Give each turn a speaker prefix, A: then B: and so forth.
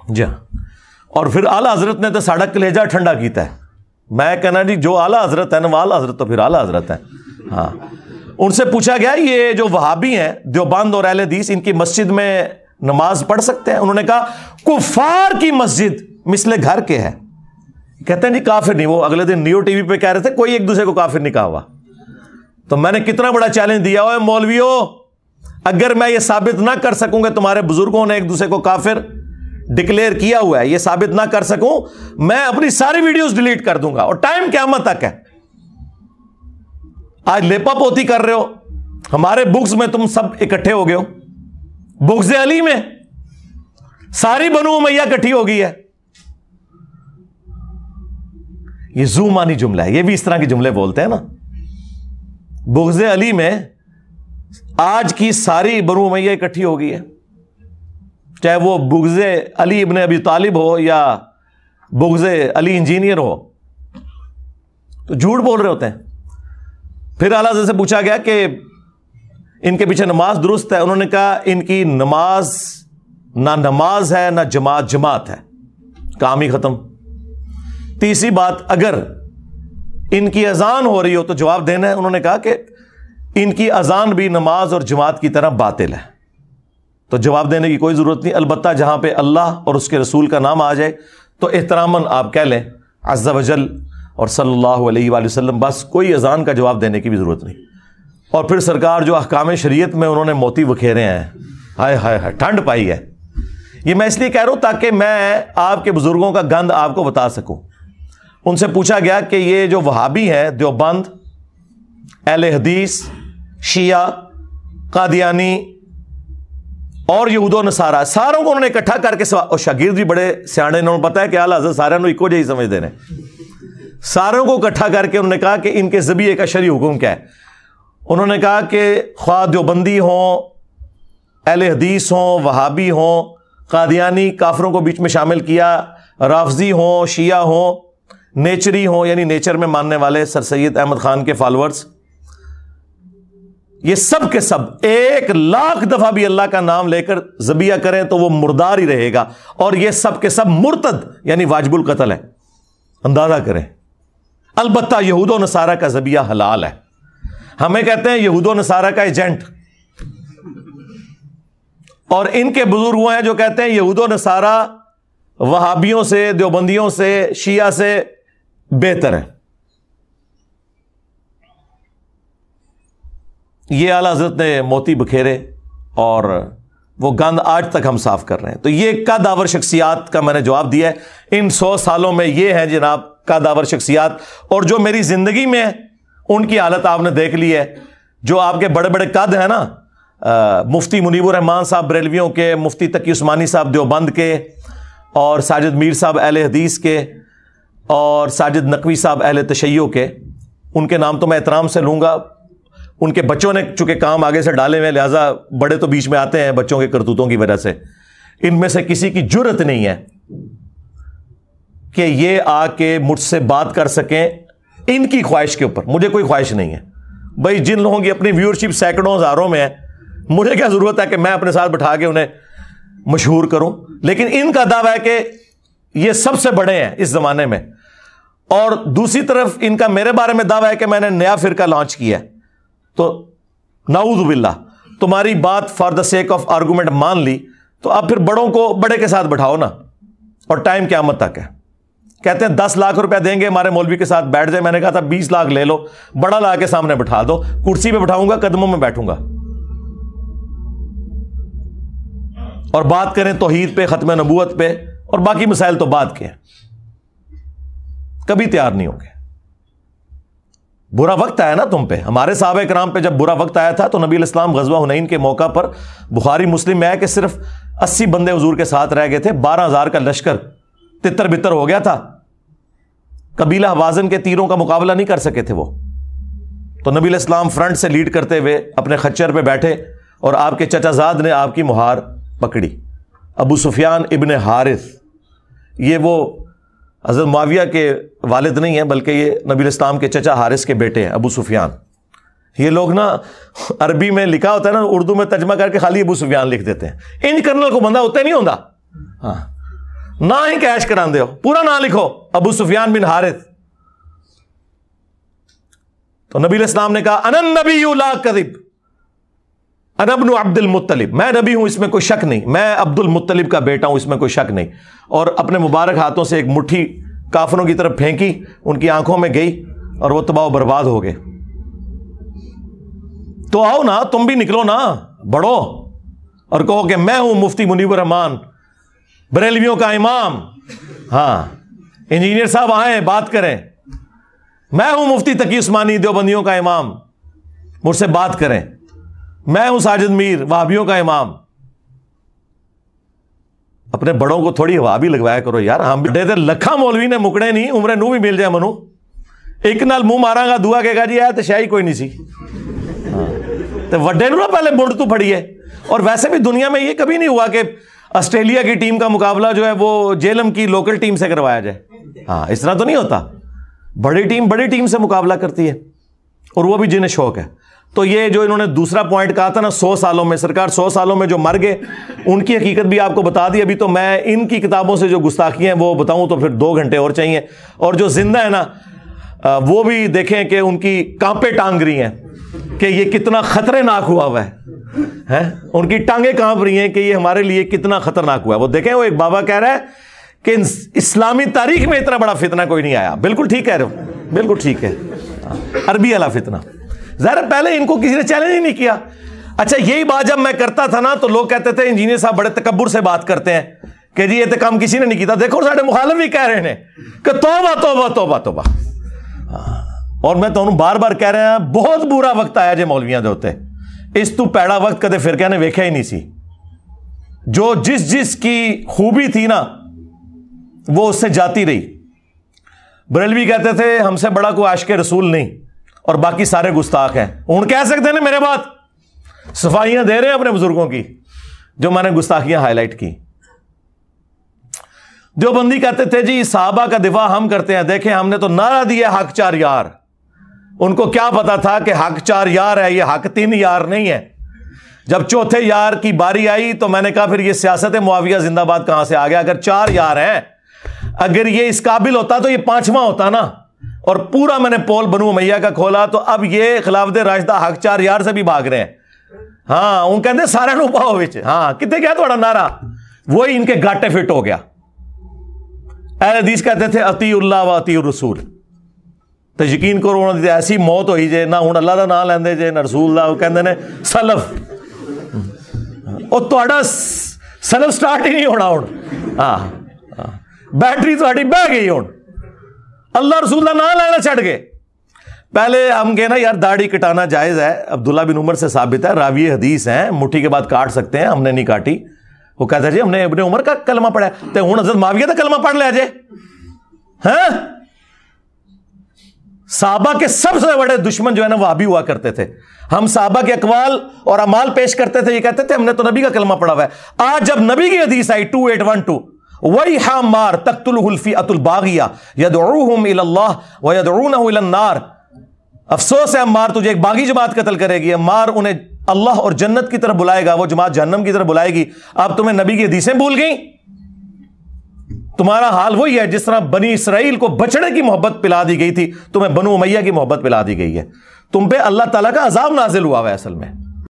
A: جی اور پھر اعلیٰ حضرت نے تو ساڑا کلیجہ ٹھنڈا کیتا ہے. میں کہنا جی جو اعلیٰ حضرت ہے نا وہ اعلیٰ حضرت تو پھر اعلیٰ حضرت ہے. ہاں ان سے پوچھا گیا یہ جو وہابی ہیں دیوبند اور اہل حدیث ان کی مسجد میں نماز پڑھ سکتے ہیں؟ انہوں نے کہا کفار کی مسجد مثل گھر کے ہے. کہتے ہیں جی کافر نہیں. وہ اگلے دن نیو ٹی وی پہ کہہ رہے تھے کوئی ایک دوسرے کو کافر نہیں کہا ہوا. تو میں نے کتنا بڑا چیلنج دیا ہوا ہے مولویوں, اگر میں یہ ثابت نہ کر سکوں گا تمہارے بزرگوں نے ایک دوسرے کو کافر ڈکلیئر کیا ہوا ہے, یہ ثابت نہ کر سکوں, میں اپنی ساری ویڈیوز ڈیلیٹ کر دوں گا. اور ٹائم قیامت تک ہے. آج لیپا پوتی کر رہے ہو, ہمارے بکس میں تم سب اکٹھے ہو گئے ہو, بغض علی میں ساری بنو امیہ اکٹھی ہو گئی ہے. یہ زومانی جملہ ہے, یہ بھی اس طرح کے جملے بولتے ہیں نا. بغض علی میں آج کی ساری بنو امیہ اکٹھی ہو گئی ہے, چاہے وہ بغض علی ابن ابی طالب ہو یا بغض علی انجینئر ہو, تو جھوٹ بول رہے ہوتے ہیں. پھر اعلیٰ حضرت سے پوچھا گیا کہ ان کے پیچھے نماز درست ہے؟ انہوں نے کہا ان کی نماز نہ نماز ہے نہ جماعت ہے. کام ہی ختم. تیسری بات, اگر ان کی اذان ہو رہی ہو تو جواب دینا ہے. انہوں نے کہا کہ ان کی اذان بھی نماز اور جماعت کی طرح باطل ہے, تو جواب دینے کی کوئی ضرورت نہیں. البتہ جہاں پہ اللہ اور اس کے رسول کا نام آ جائے تو احتراماً آپ کہہ لیں عز وجل اور صلی اللہ علیہ وآلہ وسلم, بس کوئی اذان کا جواب دینے کی بھی ضرورت نہیں. اور پھر سرکار جو احکام شریعت میں انہوں نے موتی بکھیرے ہیں, ہائے ہائے ہائے ٹھنڈ پائی ہے. یہ میں اس لیے کہہ رہا ہوں تاکہ میں آپ کے بزرگوں کا گند آپ کو بتا سکوں. ان سے پوچھا گیا کہ یہ جو وہابی ہیں دیوبند, اہل حدیث, شیعہ, قادیانی اور یہود و نصارہ, ساروں کو انہوں نے اکٹھا کر کے اور شاگرد بھی بڑے سیانے, انہوں نے پتا ہے کہ اعلیٰ حضرت سارے ایکو جہی سمجھتے ہیں, ساروں کو اکٹھا کر کے انہوں نے کہا کہ ان کے ذبیحے کا شرعی حکم کیا ہے. انہوں نے کہا کہ خواہ دیوبندی ہوں, اہل حدیث ہوں, وہابی ہوں, قادیانی کافروں کو بیچ میں شامل کیا, رافضی ہوں, شیعہ ہوں, نیچری ہوں یعنی نیچر میں ماننے والے سر سید احمد خان کے فالورز, یہ سب کے سب 1,00,000 دفعہ بھی اللہ کا نام لے کر ذبیحہ کریں تو وہ مردار ہی رہے گا. اور یہ سب کے سب مرتد یعنی واجب القتل ہے. اندازہ کریں. البتہ یہود و نصارہ کا ذبیحہ حلال ہے. ہمیں کہتے ہیں یہود و نصارہ کا ایجنٹ, اور ان کے بزرگ وہ ہیں جو کہتے ہیں یہود و نصارہ وہابیوں سے, دیوبندیوں سے, شیعہ سے بہتر ہے. یہ اعلیٰ حضرت نے موتی بکھیرے اور وہ گند آج تک ہم صاف کر رہے ہیں. تو یہ کا داور شخصیات کا میں نے جواب دیا ہے. ان 100 سالوں میں یہ ہے جناب کا داور شخصیات, اور جو میری زندگی میں ان کی حالت آپ نے دیکھ لی ہے. جو آپ کے بڑے بڑے قد ہیں نا, مفتی منیب الرحمان صاحب بریلویوں کے, مفتی تقی عثمانی صاحب دیوبند کے, اور ساجد میر صاحب اہل حدیث کے, اور ساجد نقوی صاحب اہل تشیع کے, ان کے نام تو میں احترام سے لوں گا. ان کے بچوں نے چونکہ کام آگے سے ڈالے ہوئے, لہٰذا بڑے تو بیچ میں آتے ہیں بچوں کے کرتوتوں کی وجہ سے. ان میں سے کسی کی جرت نہیں ہے کہ یہ آ کے مجھ سے بات کر سکیں ان کی خواہش کے اوپر. مجھے کوئی خواہش نہیں ہے بھائی. جن لوگوں کی اپنی ویورشپ سینکڑوں ہزاروں میں ہے, مجھے کیا ضرورت ہے کہ میں اپنے ساتھ بٹھا کے انہیں مشہور کروں. لیکن ان کا دعویٰ ہے کہ یہ سب سے بڑے ہیں اس زمانے میں, اور دوسری طرف ان کا میرے بارے میں دعویٰ ہے کہ میں نے نیا فرقہ لانچ کیا ہے. تو نعوذ باللہ, تمہاری بات for the sake of argument مان لی, تو اب پھر بڑوں کو بڑے کے ساتھ بٹھاؤ نا, اور ٹائم قیامت تک ہے. کہتے ہیں 10 لاکھ روپیہ دیں گے ہمارے مولوی کے ساتھ بیٹھ جائے. میں نے کہا تھا 20 لاکھ لے لو, بڑا لا کے سامنے بٹھا دو, کرسی پہ بٹھاؤں گا, قدموں میں بیٹھوں گا, اور بات کریں توحید پہ, ختم نبوت پہ, اور باقی مسائل تو بات کے ہیں. کبھی تیار نہیں ہوگے. برا وقت آیا نا تم پہ. ہمارے صحابہ کرام پہ جب برا وقت آیا تھا تو نبی علیہ السلام غزوہ حنین کے موقع پر, بخاری مسلم میں ہے کہ صرف 80 بندے حضور کے ساتھ رہ گئے تھے. 12,000 کا لشکر تتر بتر ہو گیا تھا. قبیلہ حوازن کے تیروں کا مقابلہ نہیں کر سکے تھے وہ. تو نبی علیہ السلام فرنٹ سے لیڈ کرتے ہوئے اپنے خچر پہ بیٹھے, اور آپ کے چچا زاد نے آپ کی مہار پکڑی. ابو سفیان ابن حارث, یہ وہ حضرت معاویہ کے والد نہیں ہیں بلکہ یہ نبی علیہ السلام کے چچا حارث کے بیٹے ہیں, ابو سفیان. یہ لوگ نا عربی میں لکھا ہوتا ہے نا, اردو میں ترجمہ کر کے خالی ابو سفیان لکھ دیتے ہیں. ان کرنل کو بندہ ہوتا نہیں ہوتا, ہاں نہ ہی کیش کران دے ہو, پورا نہ لکھو ابو سفیان بن حارث. تو نبی علیہ السلام نے کہا انا النبی لا کذب انا ابن عبد المطلب, میں نبی ہوں اس میں کوئی شک نہیں, میں عبد المطلب کا بیٹا ہوں اس میں کوئی شک نہیں. اور اپنے مبارک ہاتھوں سے ایک مٹھی کافروں کی طرف پھینکی, ان کی آنکھوں میں گئی اور وہ تباہ و برباد ہو گئے. تو آؤ نا, تم بھی نکلو نا, بڑھو اور کہو کہ میں ہوں مفتی منیب الرحمان بریلویوں کا امام. ہاں انجینئر صاحب آئیں بات کریں, میں ہوں مفتی تقی عثمانی دیوبندیوں کا امام, مجھ سے بات کریں. میں ہوں ساجد میر وہابیوں کا امام. اپنے بڑوں کو تھوڑی ہوا بھی لگوایا کرو یار. ہم بھی لکھا مولوی نے مکڑے نہیں عمرے نو بھی مل جائے منو, ایک نال منہ مارا گا دعا کہے گا جی ہے تو شاہی کوئی نہیں سی. تو وڈے نو نا پہلے بنڈ تو پڑی ہے. اور ویسے بھی دنیا میں یہ کبھی نہیں ہوا کہ آسٹریلیا کی ٹیم کا مقابلہ جو ہے وہ جیلم کی لوکل ٹیم سے کروایا جائے. ہاں اس طرح تو نہیں ہوتا, بڑی ٹیم سے مقابلہ کرتی ہے, اور وہ بھی جنہیں شوق ہے. تو یہ جو انہوں نے دوسرا پوائنٹ کہا تھا نا 100 سالوں میں, سرکار 100 سالوں میں جو مر گئے ان کی حقیقت بھی آپ کو بتا دی. ابھی تو میں ان کی کتابوں سے جو گستاخیاں ہیں وہ بتاؤں تو پھر 2 گھنٹے اور چاہیے. اور جو زندہ ہے نا وہ بھی دیکھیں کہ ان کی کانپیں ٹانگ رہی ہیں کہ یہ کتنا خطرناک ہوا ہے, ان کی ٹانگیں کانپ رہی ہیں کہ یہ ہمارے لیے کتنا خطرناک ہوا ہے. وہ دیکھیں وہ ایک بابا کہہ رہا ہے کہ اسلامی تاریخ میں اتنا بڑا فتنہ کوئی نہیں آیا. بالکل ٹھیک کہہ رہے ہو, بالکل ٹھیک ہے. عربی والا فتنہ ظاہر پہلے ان کو کسی نے چیلنج ہی نہیں کیا. اچھا یہی بات جب میں کرتا تھا نا تو لوگ کہتے تھے انجینئر صاحب بڑے تکبر سے بات کرتے ہیں کہ جی یہ تو کام کسی نے نہیں کیا. دیکھو ساڑھے مخالف بھی کہہ رہے ہیں کہ توبہ توبہ توبہ توبہ. اور میں تو بار بار کہہ رہا ہوں بہت برا وقت آیا جے مولویاں دے ہوتے, اس تو پیڑا وقت کدے فرقہ نے ویکھا ہی نہیں سی. جو جس کی خوبی تھی نا وہ اس سے جاتی رہی. بریلوی کہتے تھے ہم سے بڑا کوئی عاشق رسول نہیں اور باقی سارے گستاخ ہیں. ہوں کہہ سکتے ہیں نا میرے بات, صفائیاں دے رہے ہیں اپنے بزرگوں کی جو میں نے گستاخیاں ہائی لائٹ کی. دیوبندی کہتے تھے جی صحابہ کا دفاع ہم کرتے ہیں, دیکھیں ہم نے تو نعرہ دیا حق 4 یار. ان کو کیا پتا تھا کہ حق 4 یار ہے, یہ حق 3 یار نہیں ہے. جب چوتھے یار کی باری آئی تو میں نے کہا پھر یہ سیاست معاویہ زندہ باد کہاں سے آ گیا. اگر 4 یار ہیں, اگر یہ اس قابل ہوتا تو یہ 5واں ہوتا نا. اور پورا میں نے پول بنو امیہ کا کھولا تو اب یہ خلافت راشدہ حق 4 یار سے بھی بھاگ رہے ہیں. ہاں ان کہتے سارے نو پاؤ وچ, ہاں کتنے کیا تھوڑا نعرہ, وہی ان کے گاٹے فٹ ہو گیا. اہل حدیث کہتے تھے اطیع اللہ و اطیع الرسول. تو یقین کرو انہوں نے ایسی موت ہوئی جے نہ ہوں اللہ دا نام لیندے جے نہ رسول اللہ, وہ کہندے نے سلف, اور تہاڈا سلف سٹارٹ ہی نہیں ہونا. ہوں ہاں بیٹری تہاڈی بہ گئی, ہوں اللہ رسول دا نام لینا چھڑ گئے. پہلے ہم کہنا یار داڑھی کٹانا جائز ہے, عبداللہ بن عمر سے ثابت ہے, راوی حدیث ہیں, مٹھی کے بعد کاٹ سکتے ہیں, ہم نے نہیں کاٹی. وہ کہتا ہے جی ہم نے ابن عمر کا کلمہ پڑھا ہے, تو ہوں حضرت معاویہ کا کلمہ پڑھ لیا جے. ہاں صحابہ کے سب سے بڑے دشمن جو ہے نا وہابی ہوا کرتے تھے. ہم صحابہ کے اقوال اور اعمال پیش کرتے تھے, یہ کہتے تھے ہم نے تو نبی کا کلمہ پڑھا ہوا ہے. آج جب نبی کی حدیث آئی 2812 وَيْحَ مَارْ تَقْتُلُهُ الْفِئَةُ الْبَاغِيَةُ يَدْعُوهُمْ إِلَى اللَّهِ وَيَدْعُونَهُ إِلَى النَّارِ, افسوس ہے عمار تجھے ایک باغی جماعت قتل کرے گی. عمار انہیں اللہ اور جنت کی طرف بلائے گا, وہ جماعت جہنم کی طرف بلائے گی. اب تمہیں نبی کی حدیثیں بھول گئیں. تمہارا حال وہی ہے جس طرح بنی اسرائیل کو بچڑے کی محبت پلا دی گئی تھی, تمہیں بنو امیہ کی محبت پلا دی گئی ہے. تم پہ اللہ تعالیٰ کا عذاب نازل ہوا ہے اصل میں.